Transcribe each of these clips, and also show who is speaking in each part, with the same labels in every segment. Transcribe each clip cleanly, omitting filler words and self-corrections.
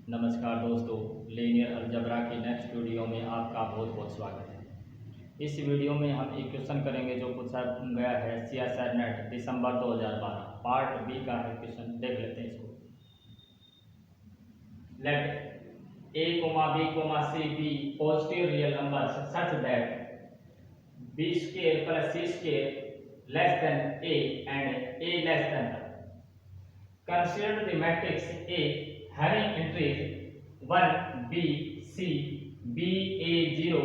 Speaker 1: नमस्कार दोस्तों, linear algebra की नेक्स्ट वीडियो में आपका बहुत बहुत स्वागत है। इस वीडियो में हम एक क्वेश्चन करेंगे जो पूछा गया है CSIR नेट दिसंबर 2012 पार्ट बी का है क्वेश्चन। देख लेते हैं इसको। Let a, b, c be positive real numbers such that b square plus c square less than a and a less than b. Consider the matrix A having entries 1 B C B A 0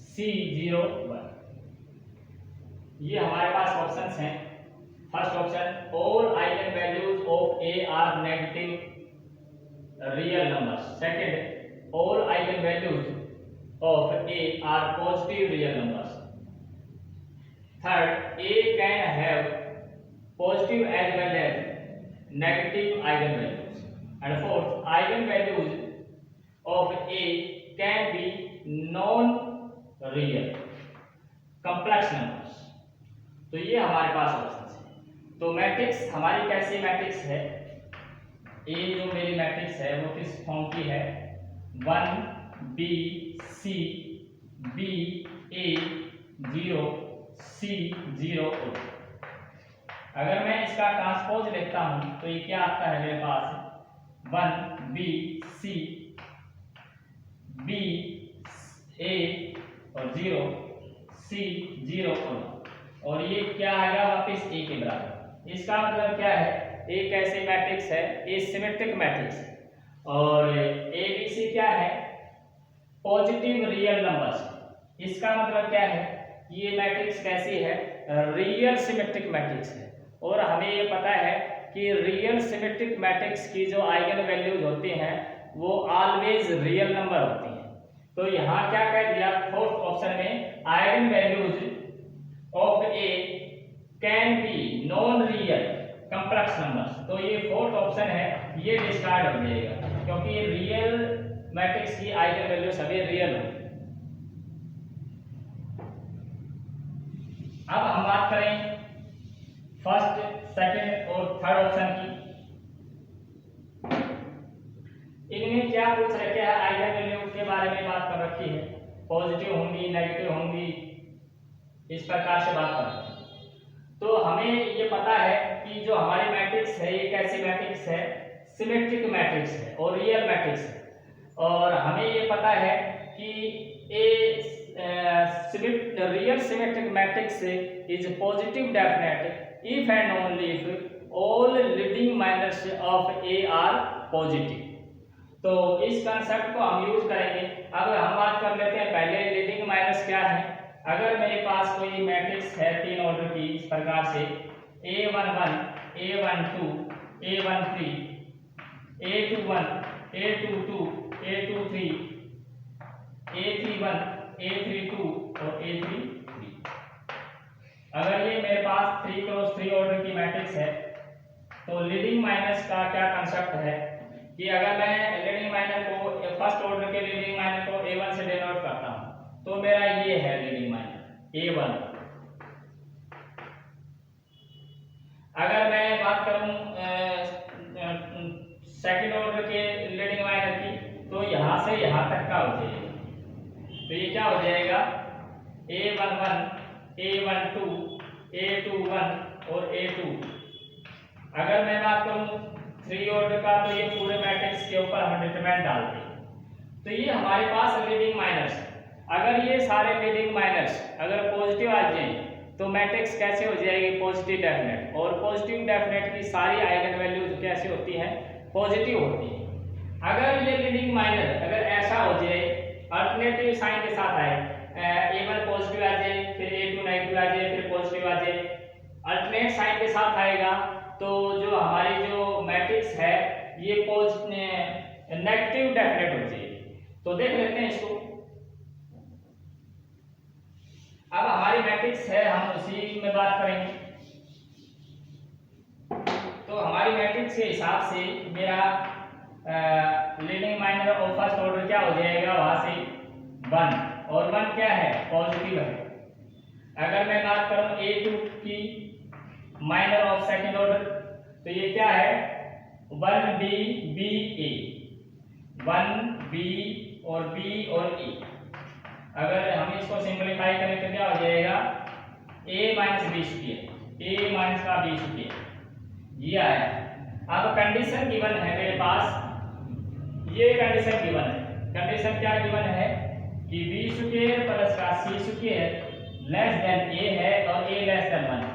Speaker 1: C 0 1। ये हमारे पास options हैं। First option, all eigen values of A are negative real numbers. Second, all eigen values of A are positive real numbers. Third, A can have positive as well as negative eigenvalues. And fourth, eigenvalues of A can be non-real complex numbers। तो ये हमारे पास option है। तो matrix हमारी कैसी matrix है? ए जो मेरी मैट्रिक्स है वो किस फॉर्म की है? 1 B C B A 0 C 0 A। अगर मैं इसका ट्रांसपोज लिखता हूं तो ये क्या आता है मेरे पास? 1 B C B A और 0 C 0 और ये क्या आएगा वापस A के बराबर। इसका मतलब क्या है? एक ऐसी मैट्रिक्स है, ए सिमेट्रिक मैट्रिक्स है, और ABC क्या है? Positive real numbers. इसका मतलब क्या है? ये मैट्रिक्स कैसी है? रियल सिमेट्रिक मैट्रिक्स है। और हमें ये पता है कि रियल सिमेट्रिक मैट्रिक्स की जो आइगन वैल्यूज होती हैं वो ऑलवेज रियल नंबर होती हैं। तो यहाँ क्या कह दिया फोर्थ ऑप्शन में? Eigen values of A can be non real complex numbers. तो ये फोर्थ ऑप्शन है, ये डिस्कार्ड हो जाएगा क्योंकि ये रियल मैट्रिक्स की आइगन वैल्यू सभी रियल होती है। अब हम बात करें फर्स्ट, सेकंड और थर्ड ऑप्शन की। इनमें क्या पूछ रखे हैं? आइगन वैल्यू के बारे में बात कर रखी है, पॉजिटिव होंगी नेगेटिव होंगी, इस प्रकार से बात कर रखी है। तो हमें ये पता है कि जो हमारी मैट्रिक्स है ये कैसी मैट्रिक्स है? सिमेट्रिक मैट्रिक्स है और रियल मैट्रिक्स है। और हमें ये पता है कि real symmetric matrix is positive definite if and only if all leading minors of A are positive। तो इस कंसेप्ट को हम यूज करेंगे। अब हम बात कर लेते हैं पहले लीडिंग माइनस क्या है। अगर मेरे पास कोई मैट्रिक्स है तीन ऑर्डर की इस प्रकार से A11 A12 A13 A21 A22 A23 A31 A32 और A33। अगर ये मेरे पास 3 क्रॉस 3 ऑर्डर की मैट्रिक्स है तो लीडिंग माइनस का क्या कंसेप्ट है कि अगर मैं लीडिंग माइनर को फर्स्ट ऑर्डर के लीडिंग माइनर को A1 से डिनोट करता हूं तो मेरा ये है लीडिंग माइनर A1। अगर मैं बात करूं सेकंड ऑर्डर के लीडिंग माइनर की तो यहां से यहां तक का हो जाएगा। तो ये क्या हो जाएगा? A11 A12 A21 और A2। अगर मैं बात करूं 3 ऑर्डर का तो ये पूरे मैट्रिक्स के ऊपर हम डिटरमिनेंट डालते हैं। तो ये हमारे पास लीडिंग माइनर्स है। अगर ये सारे लीडिंग माइनर्स अगर पॉजिटिव आ जाए तो मैट्रिक्स कैसे हो जाएगी? Positive definite. और पॉजिटिव डेफिनेट की सारी आइगन वैल्यूज कैसे होती हैं? पॉजिटिव होती है। अगर ये लीडिंग माइनर अगर ऐसा हो जाए अल्टरनेटिव साइन के साथ आए, A1 पॉजिटिव आ जाए फिर A2 नेगेटिव आ जाए फिर पॉजिटिव आ जाए, अल्टरनेट साइन के साथ आएगा तो जो हमारी जो मैट्रिक्स है ये नेगेटिव डेफिनेट हो जाएगी। तो देख लेते हैं इसको। अब हमारी मैट्रिक्स है हम उसी में बात करेंगे। तो हमारी मैट्रिक्स के हिसाब से मेरा लीडिंग माइनर और फर्स्ट ऑर्डर क्या हो जाएगा? वहां से 1 और 1 क्या है? पॉजिटिव है। अगर मैं बात करूं A2 की माइनर ऑफ सेकंड ऑर्डर तो ये क्या है? 1 B B A। 1 बी और बी और ई। अगर हम इसको सिंपलीफाई करें तो क्या हो जाएगा, a minus B square, a minus का बी स्क्वायर, ये आया। अब कंडीशन गिवन है मेरे पास, ये कंडीशन गिवन है। कंडीशन क्या गिवन है कि बी स्क्वायर प्लस का C square less than A है और a लेस देन 1 है।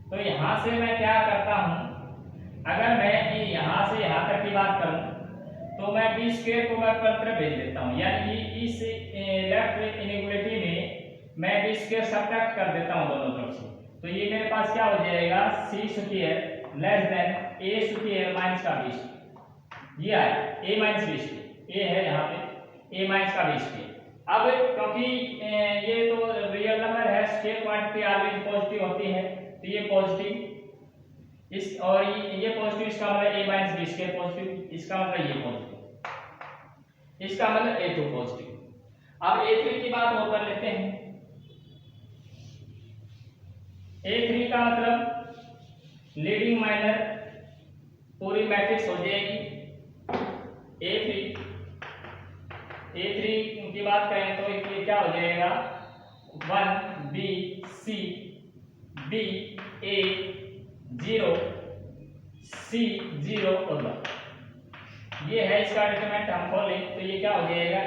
Speaker 1: तो यहाँ से मैं क्या करता हूँ, अगर मैं यहाँ से यहाँ तक की बात करूँ तो मैं बी स्क्वायर को मैं पर तरफ भेज देता हूँ, यानी कि इस लेफ्ट इनइक्वालिटी में मैं बी स्क्वायर सब्ट्रैक्ट कर देता हूँ दोनों तरफ से। तो ये मेरे पास क्या हो जाएगा, सी स्क्वायर लेस देन ए स्क्वायर माइनस का बी स्क्वायर, ये आया ए माइनस बी स्क्वायर, ए है यहाँ पे ए माइनस का बी स्क्वायर। अब क्योंकि ये तो रियल नंबर है, स्केल क्वांटिटी ऑलवेज पॉजिटिव होती है, तो ये पॉजिटिव इस और ये पॉजिटिव, इसका मतलब a minus B square positive, इसका मतलब ये पॉजिटिव, इसका मतलब a2 पॉजिटिव। अब a3 की बात और कर लेते हैं। a3 का मतलब लीडिंग माइनर पूरी मैट्रिक्स हो जाएगी। a3 की बात करें तो ये क्या हो जाएगा, 1 बी सी बी ए 0 सी 0 और 1, ये है इसका डिटरमिनेंट। हम खोलें तो ये क्या हो जाएगा,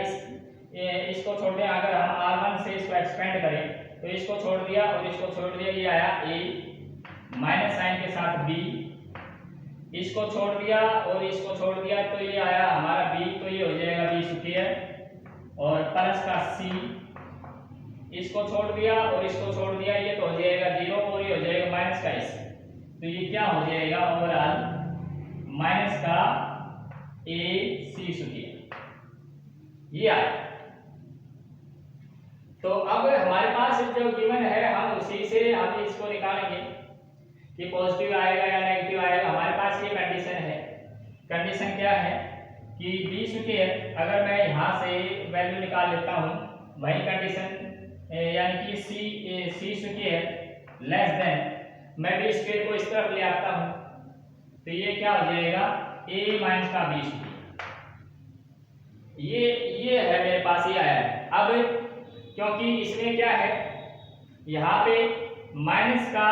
Speaker 1: इसको छोड़ दें, अगर हम r1 से इसको एक्सपेंड करें तो इसको छोड़ दिया और इसको छोड़ दिया, ये आया a माइनस साइन के साथ b, इसको छोड़ दिया और इसको छोड़ दिया तो ये आया हमारा b, तो ये हो जाएगा b स्क्वायर और प्लस का c, इसको छोड़ दिया और इसको छोड़ दिया, ये तो हो जाएगा 0 और ये हो जाएगा माइनस का s, तो ये क्या हो जाएगा ओवरऑल माइनस का a c स्क्वायर, ये आया। तो अब हमारे पास जो गिवन है हम उसी से हम इसको निकालेंगे कि पॉजिटिव आएगा या नेगेटिव आएगा। हमारे पास ये कंडीशन है। कंडीशन क्या है कि बी स्क्वायर, अगर मैं यहाँ से वैल्यू निकाल लेता हूँ, वही कंडीशन यानी कि सी स्क्वायर लेस देन, मैं बी स्क्वायर को इस तरफ ले आता हूँ तो ये क्या हो जाएगा, a माइनस का बी स्क्वायर, ये है मेरे पास, ये आया है। अब क्योंकि इसमें क्या है, यहाँ पे माइनस का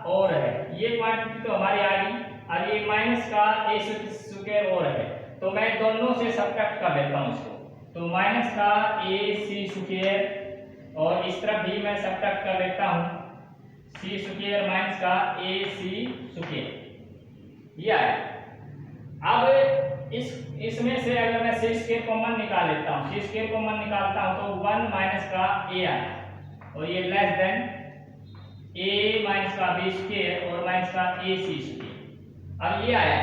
Speaker 1: और है, ये क्वांटिटी तो हमारी आ गई और ये माइनस का a स्क्वायर और है, तो मैं दोनों से सब्ट्रैक्ट कर देता हूँ इसको, तो माइनस का a c स्क्वायर और इस तरफ भी मैं सब्ट्रैक्ट कर देता हूँ c स्क्वायर माइनस का a c स्क्वायर, ये आया। अब इसमें से अगर मैं c स्क्वायर कॉमन निकाल लेता हूँ, c स्क्वायर कॉमन निकालता हूँ तो 1 माइनस का a आया और ये लेस देन a माइनस का b स्क्वायर और माइनस का a c स्क्वायर, अब ये आया।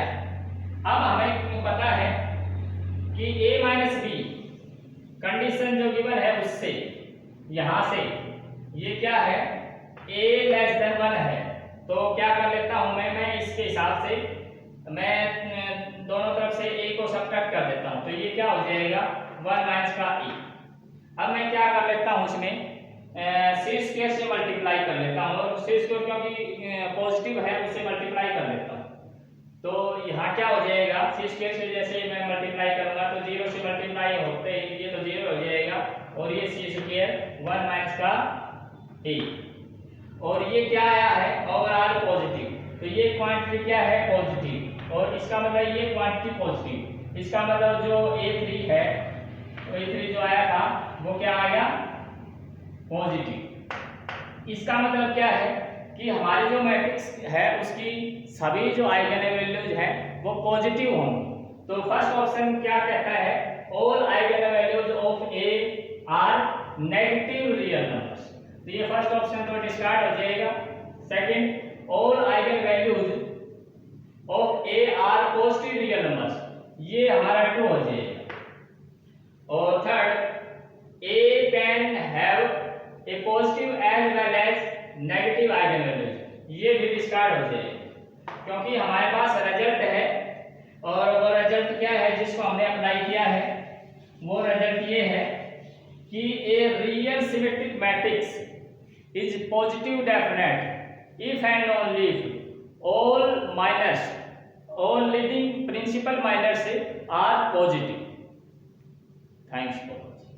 Speaker 1: अब हमें पता है कि a माइनस b कंडीशन जो गिवन है उससे यहाँ से ये क्या है, a लेस देन 1 है, तो क्या कर लेता हूँ मैं इसके हिसाब से मैं दोनों तरफ से a को सब्ट्रैक्ट कर देता हूँ, तो ये क्या हो जाएगा 1 माइनस का a। अब मैं क्या कर लेता हूँ इसमें c स्क्वायर से मल्टीप्लाई कर लेता हूँ, और c स्क्वायर क्योंकि पॉजिटिव है उससे मल्टीप्लाई कर लेता हूँ, तो यहाँ क्या हो जाएगा, c स्क्वायर से जैसे मैं मल्टीप्लाई करूंगा तो 0 से मल्टीप्लाई होते ही ये तो 0 हो जाएगा और ये c स्क्वायर 1 माइनस का a, और ये क्या आया है ओवरऑल पॉजिटिव, तो ये क्वांटिटी क्या है पॉजिटिव, और इसका मतलब ये क्वांटिटी पॉजिटिव, इसका मतलब जो a3 है, तो a3 जो आया था वो क्या आ गया पॉजिटिव। इसका मतलब क्या है कि हमारी जो मैट्रिक्स है उसकी सभी जो आइगन वैल्यूज है वो पॉजिटिव होंगी। तो फर्स्ट ऑप्शन क्या कहता है, all eigen values of A are negative real numbers, तो ये फर्स्ट ऑप्शन तो डिस्कार्ड हो जाएगा। Second, all eigen values of A are positive real numbers, ये हमारा ट्रू हो जाएगा। और third, A can have a positive as well as negative eigen values, ये भी डिस्कार्ड हो जाएगा, क्योंकि हमारे पास रिजल्ट है और वो रिजल्ट क्या है जिसको हमने अप्लाई किया है, वो रिजल्ट ये है कि a real symmetric matrix is positive definite if and only if all leading principal minors are positive. Thanks for watching.